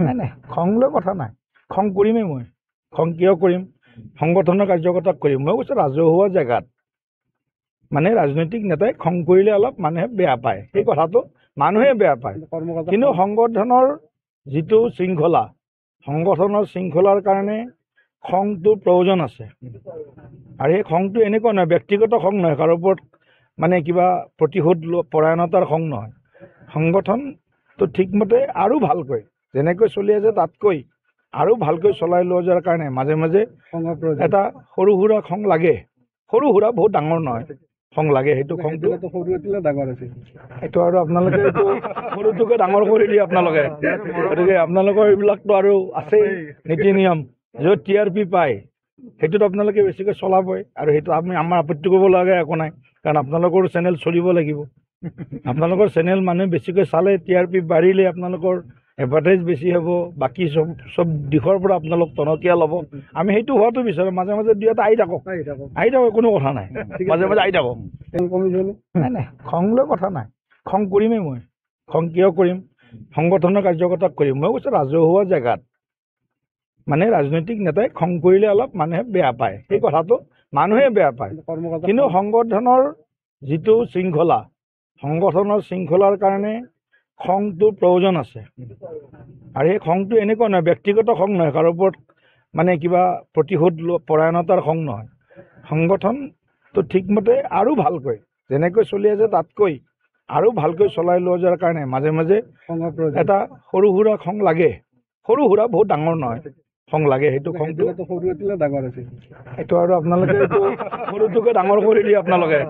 নাই নাই খং লৈ কথা নাই। খং কৰিমেই মই। খং কিয় কৰিম? সংগঠনৰ কাৰ্যকৰ্তাক কৰিম। মই কৈছোঁ ৰাজহুৱা জেগাত মানে ৰাজনৈতিক নেতাই খং কৰিলে অলপ মানুহে বেয়া পায়, সেই কথাটো মানুহে বেয়া পায়। কিন্তু সংগঠনৰ যিটো শৃংখলা, সংগঠনৰ শৃংখলাৰ কাৰণে খংটোৰ প্ৰয়োজন আছে। আৰু সেই খংটো এনেকুৱা নহয়, ব্যক্তিগত খং নহয়, কাৰো ওপৰত মানে কিবা প্ৰতিশোধ পৰায়ণতাৰ খং নহয়। সংগঠনটো ঠিকমতে আৰু ভালকৈ যেনেকৈ চলি আছে তাতকৈ আৰু ভালকৈ চলাই লৈ যোৱাৰ কাৰণে মাজে মাজে এটা সৰু সুৰা খং লাগে। সৰু সুৰা বহুত ডাঙৰ নহয়, খং লাগে। সেইটো খংটো এইটো আৰু আপোনালোকে এইটো সৰুটোকে ডাঙৰ কৰি দিয়ে আপোনালোকে। গতিকে আপোনালোকৰ এইবিলাকতো আৰু আছেই নীতি নিয়ম। য'ত TRP পায় সেইটোত আপোনালোকে বেছিকৈ চলাবই, আৰু সেইটো আমাৰ আপত্তি কৰিব লগা একো নাই, কাৰণ আপোনালোকৰ চেনেল চলিব লাগিব। আপোনালোকৰ চেনেল মানুহে বেছিকৈ চালে, TRP বাঢ়িলে আপোনালোকৰ এডভাৰটাইজ বেছি হ'ব, বাকী চব দিশৰ পৰা আপোনালোক টনকিয়াল ল'ব। আমি সেইটো হোৱাটো বিচাৰোঁ। মাজে মাজে দুই এটা আহি থাকক, কোনো কথা নাই, মাজে মাজে আহি থাকক। নাই নাই খং লৈ কথা নাই। খং কৰিমেই মই। খং কিয় কৰিম? সংগঠনৰ কাৰ্যকৰ্তাক কৰিম। মই কৈছোঁ ৰাজহুৱা জেগাত মানে ৰাজনৈতিক নেতাই খং কৰিলে অলপ মানুহে বেয়া পায়, সেই কথাটো মানুহে বেয়া পায়। কিন্তু সংগঠনৰ যিটো শৃংখলা, সংগঠনৰ শৃংখলাৰ কাৰণে খংটোৰ প্ৰয়োজন আছে। আৰু সেই খংটো এনেকুৱা নহয়, ব্যক্তিগত খং নহয়, কাৰো ওপৰত মানে কিবা প্ৰতিশোধ পৰায়ণতাৰ খং নহয়। সংগঠনটো ঠিকমতে আৰু ভালকৈ যেনেকৈ চলি আছে তাতকৈ আৰু ভালকৈ চলাই লৈ যোৱাৰ কাৰণে মাজে মাজে এটা সৰু সুৰা খং লাগে। সৰু সুৰা বহুত ডাঙৰ নহয়, খং লাগে। সেইটো খংটো এইটো আৰু আপোনালোকে এইটো সৰুটোকে ডাঙৰ কৰি দিয়ে আপোনালোকে।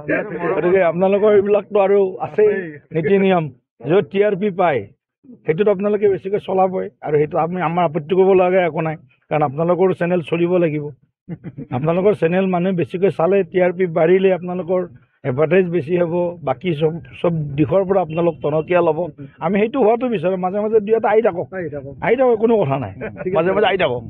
গতিকে আপোনালোকৰ এইবিলাকতো আৰু আছেই নীতি নিয়ম। য'ত TRP পায় সেইটোত আপোনালোকে বেছিকৈ চলাবই, আৰু সেইটো আমাৰ আপত্তি কৰিব লগা একো নাই, কাৰণ আপোনালোকৰ চেনেল চলিব লাগিব। আপোনালোকৰ চেনেল মানুহে বেছিকৈ চালে, TRP বাঢ়িলে আপোনালোকৰ এডভাৰটাইজ বেছি হ'ব, বাকী চব দিশৰ পৰা আপোনালোক টনকিয়াল ল'ব। আমি সেইটো হোৱাটো বিচাৰোঁ। মাজে মাজে দুই এটা আহি থাকক, কোনো কথা নাই, মাজে মাজে আহি থাকক।